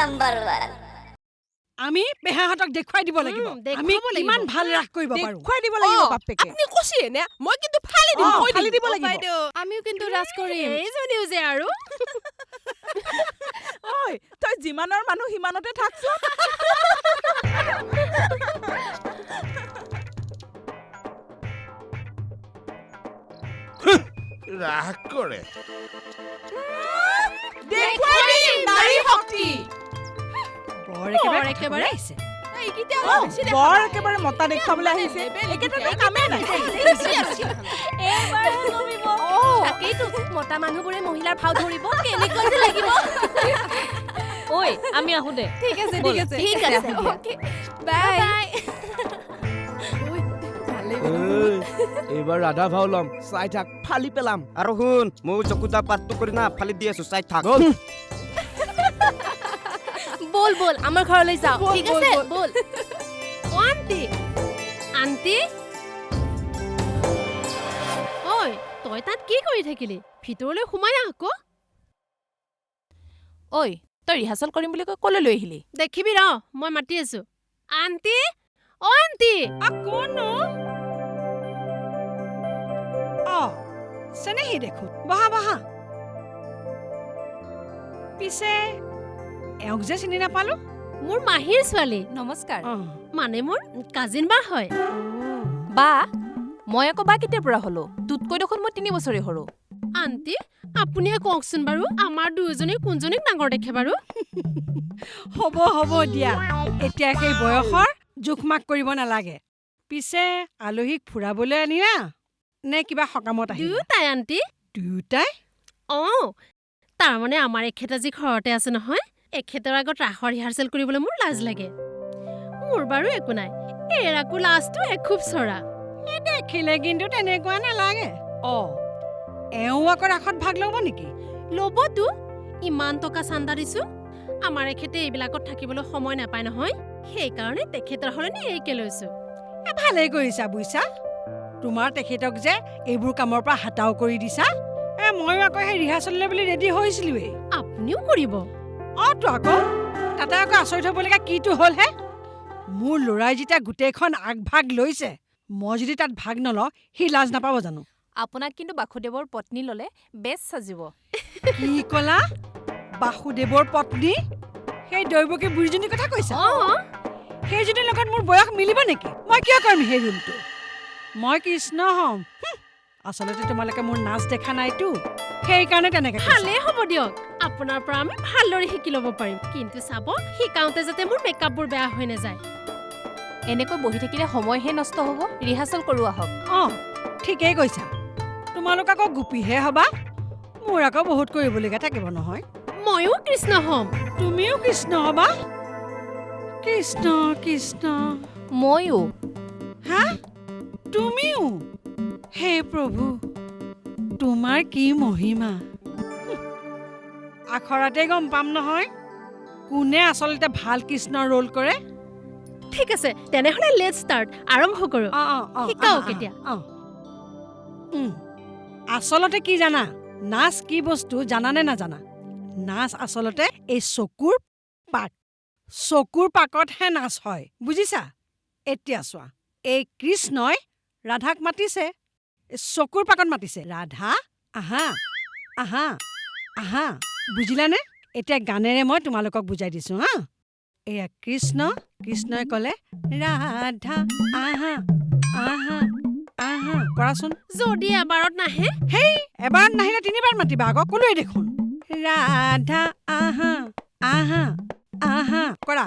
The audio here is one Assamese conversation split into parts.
নাম্বাৰ 1 আমি পেহাহঁতক দেখুৱাই দিব লাগিব আমি কিমান ভাল ৰাখ কৰিব পাৰো দেখুৱাই দিব লাগিব বাপেকে আপুনি কৈছে নে মই কিন্তু ফালি দিম ফালি দিব লাগিব বাইদেউ আমিও কিন্তু ৰাজ কৰিম এইজনীও যে আৰু ঐ তই যিমানৰ মানুহ সিমানতে থাকচোন ৰাগ কৰে দেখুৱাই দিম নাৰী শক্তি বৰ একেবাৰে আহিছে বৰ একেবাৰে মতা দেখুৱাবলৈ আহিছে একেটা কামেই নাই তাকেইতো মতা মানুহবোৰে মহিলাৰ ভাও ধৰিব কেনেকুৱা যে লাগিব ঐ আমি আহো দে ঠিক আছে ওকে বাই এইবাৰ ৰাধা ভাও ল'ম চাই থাক ফালি পেলাম আৰু শুন মই চকুতা পাতটো কৰি না ফালি দি আছো চাই থাক বল আমাৰ ঘৰলৈ যাও ঠিক আছে বল ও আন্টি ঐ তই তাত কি কৰি থাকিলি ভিতৰলৈ সোমাই আহ আকৌ ঐ তই ৰিহাৰ্চেল কৰিম বুলি কৈ কলৈ লৈ আহিলি দেখিবি ৰ মই মাতি আছো আন্টি কোন চেনেহি দেখোন বহা পিছে এওঁক যে চিনি নাপালো মোৰ মাহীৰ ছোৱালী নমস্কাৰ মানে মোৰ কাজিন বা হয় বা মই আকৌ বা কেতিয়াৰ পৰা হলো তোতকৈ দেখোন মই 3 বছৰে সৰু আন্টি আপুনিয়ে কওকচোন বাৰু আমাৰ দুয়োজনী কোনজনীক ডাঙৰ দেখে বাৰু হ'ব দিয়া এতিয়া সেই বয়সৰ জোখমাক কৰিব নালাগে পিছে আলহীক ফুৰাবলৈ আনিলা নে কিবা সকামত আহিলা দুয়োটাই আন্টি দুয়োটাই তাৰমানে আমাৰ এখেত আজি ঘৰতে আছে নহয় এখেতৰ আগত ৰাসৰ ৰিহাৰ্চেল কৰিবলৈ মোৰ লাজ লাগে মোৰ বাৰু একো নাই এৰাকো লাজটো এখুব চৰা দেখিলে কিন্তু তেনেকুৱা নালাগে এওঁ আকৌ ৰাসত ভাগ ল'ব নেকি ল'বতো ইমান টকা চান্দা দিছো আমাৰ এখেতে এইবিলাকত থাকিবলৈ সময় নাপায় নহয় সেইকাৰণে তেখেতৰ সলনি এইকে লৈছো ভালেই কৰিছা বুইছা তোমাৰ তেখেতক যে এইবোৰ কামৰ পৰা হাতাও কৰি দিছা ময়ো আকৌ সেই ৰিহাৰ্চেললৈ বুলি ৰেডি হৈছিলোৱেই আপুনিও কৰিব তো আকৌ তাতে আকৌ আচৰিত হ'বলগীয়া কিটো হ'ল হে মোৰ ল'ৰাই যেতিয়া গোটেইখন আগভাগ লৈছে মই যদি তাত ভাগ নলওঁ সি লাজ নাপাব জানো আপোনাক কিন্তু বাসুদেৱৰ পত্নী ললে বেছ সাজিব কি ক'লা বাসুদেৱৰ পত্নী সেই দৈৱকী বুঢ়ীজনীৰ কথা কৈছা সেইজনীৰ লগত মোৰ বয়স মিলিব নেকি মই কিয় কৰিম সেই ৰুমটো মই কৃষ্ণ হ'ম আচলতে তোমালোকে মোৰ নাচ দেখা নাইতো সেইকাৰণে তেনেকে ভালে হ'ব দিয়ক আপোনাৰ পৰা আমি ভালদৰে শিকি ল'ব পাৰিম কিন্তু চাব শিকাওঁতে যাতে মোৰ মেকআপবোৰ বেয়া হৈ নাযায় এনেকৈ বহি থাকিলে সময়হে নষ্ট হ'ব ৰিহাৰ্চেল কৰোঁ আহক ঠিকেই কৈছা তোমালোক আকৌ গোপীহে হবা মোৰ আকৌ বহুত কৰিবলগীয়া থাকিব নহয় ময়ো কৃষ্ণ হ'ম তুমিও কৃষ্ণ হবা কৃষ্ণ ময়ো তুমিও হে প্ৰভু তোমাৰ কি মহিমা আখৰাতে গম পাম নহয় কোনে আচলতে ভাল কৃষ্ণৰ ৰোল কৰে ঠিক আছে তেনেহ'লে লেটছ ষ্টাৰ্ট আৰম্ভ কৰোঁ শিকাওক এতিয়া আচলতে কি জানা নাচ কি বস্তু জানানে নাজানা নাচ আচলতে এই চকুৰ পাকতহে নাচ হয় বুজিছা এতিয়া চোৱা এই কৃষ্ণই ৰাধাক মাতিছে চকুৰ পাকত মাতিছে ৰাধা আহা আহা আহা বুজিলানে এতিয়া গানেৰে মই তোমালোকক বুজাই দিছো এয়া কৃষ্ণই ক'লে ৰাধা আহা আহা আহা কৰাচোন যদি এবাৰত নাহে এবাৰত নাহিলে 3বাৰ মাতিবা আকৌ কোনোৱে দেখোন ৰাধা আহা আহা আহা কৰা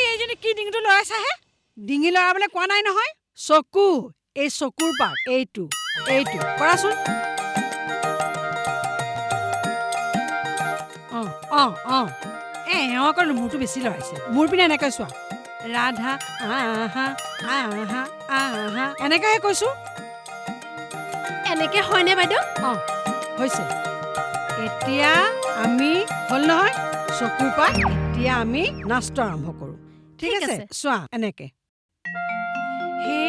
এইজনী কি ডিঙিটো লৰাইছাহে ডিঙি লৰাবলৈ কোৱা নাই নহয় চকু এই চকুৰ পাক এইটো কৰাচোন এওঁ আকৌ মূৰটো বেছি লৰাইছে মোৰ পিনে এনেকৈ চোৱা ৰাধা আহা আহা আহা এনেকৈহে কৈছো এনেকে হয়নে বাইদেউ হৈছে এতিয়া আমি হ'ল নহয় চকুৰ পাক এতিয়া আমি নাচটো আৰম্ভ কৰোঁ ঠিক আছে চোৱা এনেকে হে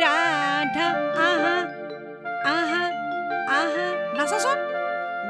ৰাধা আহা আহা আহা নাচাচোন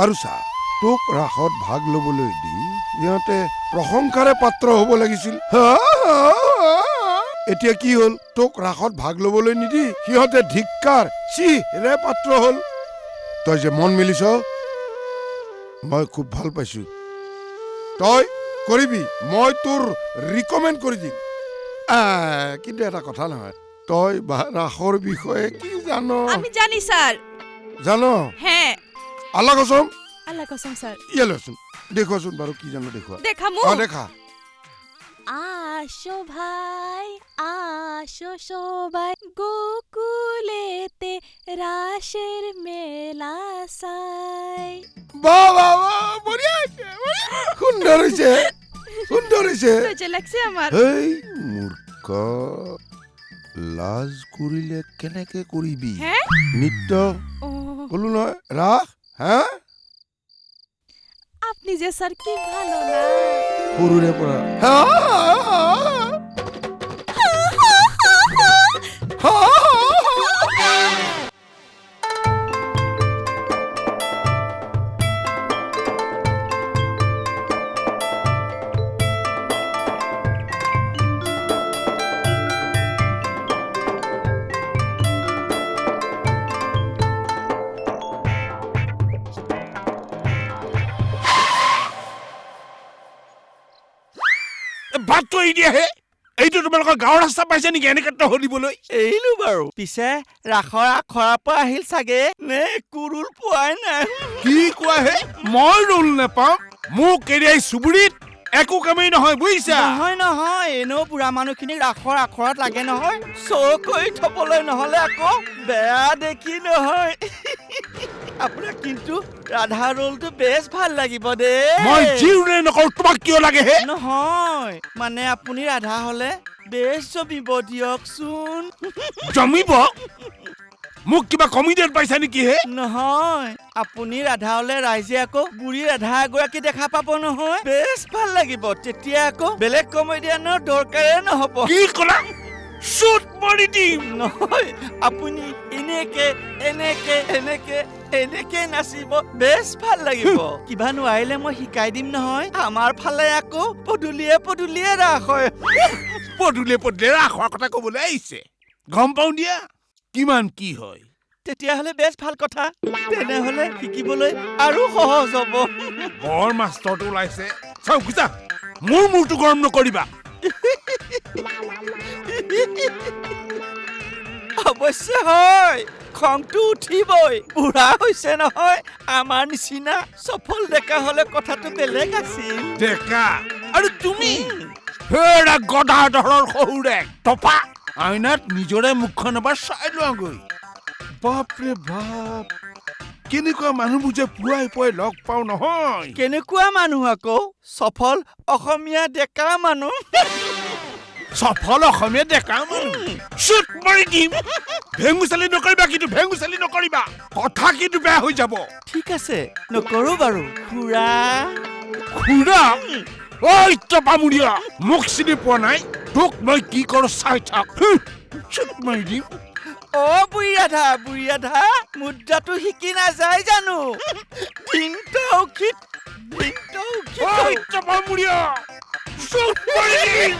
আৰু চা তোক ৰাসত ভাগ ল'বলৈ দি সিহঁতে প্ৰশংসাৰে পাত্ৰ হ'ব লাগিছিল। এতিয়া কি হ'ল, তোক ৰাসত ভাগ ল'বলৈ নিদি সিহঁতে ধিক্কাৰ চিৰে পাত্ৰ হ'ল। তই যে মন মেলিছ মই খুব ভাল পাইছো। তই কৰিবি, মই তোৰ ৰিকমেণ্ড কৰি দিম। কিন্তু এটা কথা নহয়, তই ৰাসৰ বিষয়ে কি জান? আমি জানি স্যাৰ। জান? হ্যাঁ। আল্লাহ কসম। আল্লাহ কসম স্যাৰ। ইয়ালৈচোন দেখুৱাচোন বাৰু কি জানো দেখুৱা। দেখামু। দেখা। আসো ভাই আসো সবাই গোকুলেতে ৰাসেৰ মেলা চাই। বাহ বাহ বাহ, বঢ়িয়া হৈছে, সুন্দৰ হৈছে, সুন্দৰ হৈছে। লজ্জা লাগছে আমাৰ। হেই মূৰ্খ, লাজ কৰিলে কেনেকে কৰিবি? হ্যাঁ? নৃত্য ও কলো নহয়, ৰাস। হা আপনি যে স্যাৰ কি ভালো না। সৰুৰে পৰা বাটটো এৰি দিয়াহে। এইটো তোমালোকৰ গাঁৱৰ ৰাস্তা পাইছে নেকি এনেকে হলিবলৈ? এৰিলো বাৰু। পিছে ৰাসৰ আখৰাৰ পৰা আহিল চাগে নে কুৰুল পোৱাই নাই? কি কোৱা হে? মই ৰোল নেপাম? মোক এৰিয়াই চুবুৰীত একো কামেই নহয়, বুজিছা? নহয় নহয়, এনেও বুঢ়া মানুহখিনিক ৰাসৰ আখৰাত লাগে নহয়, চৌ কৰি থবলৈ নহলে আকৌ বেয়া দেখি নহয়। আপোনাক কিন্তু ৰাধা ৰোলটো বেছ ভাল লাগিব দেই। মই যি ৰোলে নকৰো তোমাক কিয় লাগে হে? নহয় মানে আপুনি ৰাধা হলে বেছ জমিব দিয়কচোন। জমিব? মোক কিবা কমিডিয়ান পাইছা নেকি হে? নহয় আপুনি ৰাধা হলে ৰাইজে আকৌ বুঢ়ী ৰাধা এগৰাকী দেখা পাব নহয়, বেছ ভাল লাগিব। তেতিয়া আকৌ বেলেগ কমেডিয়ানৰ দৰকাৰে নহব। কি ক'লা? শুট মাৰি দিম। নহয় আপুনি এনেকে এনেকে এনেকে এনেকে নাচিব, বেছ ভাল লাগিব। কিবা নোৱাৰিলে মই শিকাই দিম নহয়। আমাৰ ফালে আকৌ পদূলিয়ে পদূলিয়ে ৰাস হয়। পদূলিয়ে পদূলিয়ে ৰাসৰ কথা ক'বলৈ আহিছে, গম পাওঁ দিয়া। কিমান কি হয়? তেতিয়াহ'লে বেছ ভাল কথা। তেনেহ'লে শিকিবলৈ আৰু সহজ হ'ব। বৰ মাষ্টৰটো ওলাইছে। চাও বুজা, মোৰ মূৰটো গৰম নকৰিবা। অৱশ্যে হয়, খংটো উঠিবই। বুঢ়া হৈছে নহয়। আমাৰ নিচিনা সফল ডেকা হলে কথাটো বেলেগ আছিল। ডেকা আৰু তুমি হেৰা গধা ধৰৰ শহুৰে টপা। আইনাত নিজৰে মুখখন এবাৰ চাই লোৱাগৈ। বাপৰে বাপ, কেনেকুৱা মানুহবোৰ যে পুৱাই পুৱাই লগ পাওঁ নহয়। কেনেকুৱা মানুহ আকৌ? সফল অসমীয়া ডেকা মানুহ। সফল অসমীয়া ডেকা মানুহ। শুট মাৰি দিম। ভেঙুচালি নকৰিবা, কিন্তু ভেঙুচালি নকৰিবা, কথা কিন্তু বেয়া হৈ যাব। ঠিক আছে, নকৰো বাৰু। খুৰা খুৰা? ঐ টপামুৰিয়া, মোক চিনি পোৱা নাই? তোক মই কি কৰো চাই থাক। শুট মাৰি দিম। অ বুঢ়ী ৰাধা, মুদ্ৰাটো শিকি নাযায় জানো? দিনটো উখিত ঐ টপামুৰিয়া, শুট মাৰি দিম।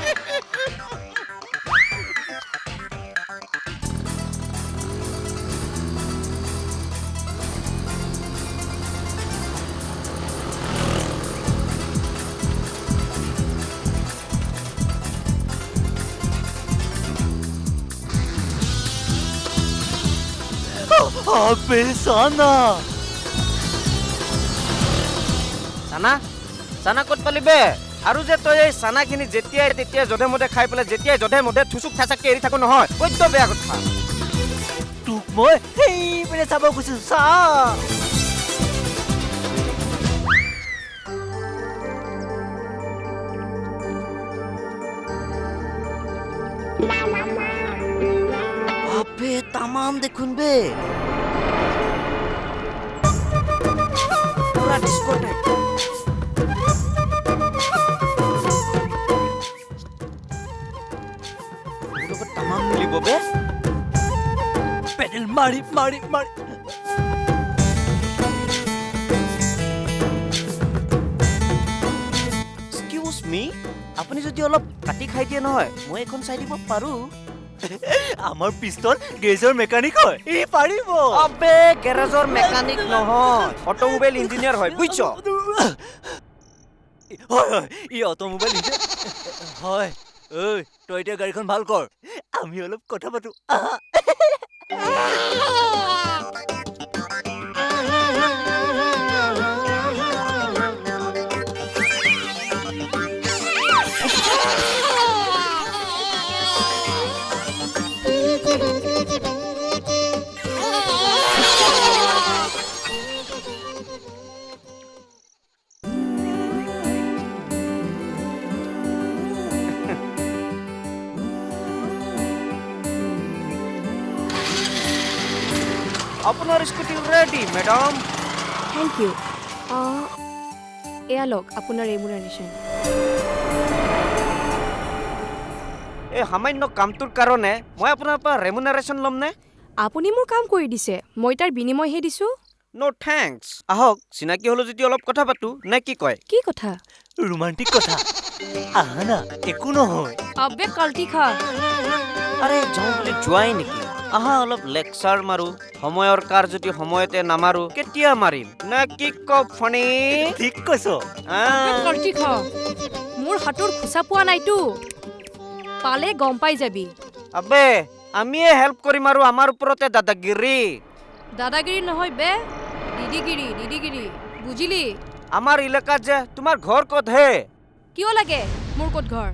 চানা চানা ক'ত পালি বে? আৰু যে তই এই চানাখিনি যেতিয়াই তেতিয়াই যধে মধে খাই পেলাই যেতিয়াই যধে মধে থুচুক থাচাককে এৰি থাকো নহয়, বৈদ্য বেয়া কথা। তোক মই সেইপিনে চাব খুজিছো, চা। আবে তামাম দেখুন বে, পুরা ডিস্কোটেক। তামাম মিলিব বে, পেডেল মাৰি মাৰি মাৰি। মি আপুনি যদি অলপ কাটি খাই দিয়ে নহয় মই এখন চাই দিব পাৰো আমাৰ পিষ্টল গেজৰ মেকানিক হয় ই পাৰিব আবে গেৰেজৰ মেকানিক নহয় অটোমোবাইল ইঞ্জিনিয়াৰ হয় বুজিছ হয় হয় ই অটোমোবাইল হয় ঐ তই এতিয়া গাড়ীখন ভাল কৰ আমি অলপ কথা পাতো আপোনাৰ scooty ready madam thank you এয়া লওক আপোনাৰ ৰেমুনাৰেশ্যন এই সামান্য কামটোৰ কাৰণে মই আপোনাৰ পৰা ৰেমুনাৰেশ্যন ল'ম নে আপুনি মোৰ কাম কৰি দিছে মই তাৰ বিনিময়হে দিছোঁ ন' থেংকছ আহক চিনাকি হ'লো যদি অলপ কথা পাতো নে কি কয় কি কথা ৰোমান্টিক কথা আহা না একো নহয় আবে কাল্টি খা আৰে যাওঁ বুলি যোৱাই নেকি আহা অলপ লেকচাৰ মাৰো সময়ৰ কাৰ যদি সময়তে নামাৰো কেতিয়া মাৰিম নে কি ক ফণি ঠিক কৈছ কাল্টি খা মোৰ হাতৰ খোচা পোৱা নাইতো পালে গম পাই যাবি আবে আমিয়ে হেল্প কৰিম আৰু আমাৰ ওপৰতে দাদাগিৰি দাদাগিৰি নহয় বে দিদিগিৰি বুজিলি আমাৰ এলেকাত যে তোমাৰ ঘৰ ক'ত হে কিয় লাগে মোৰ ক'ত ঘৰ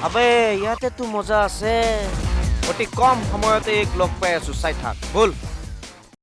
আবে ইয়াতে তো মজা আছে অতি কম সময়তে এক লগ পাই আছো চাই থাক বল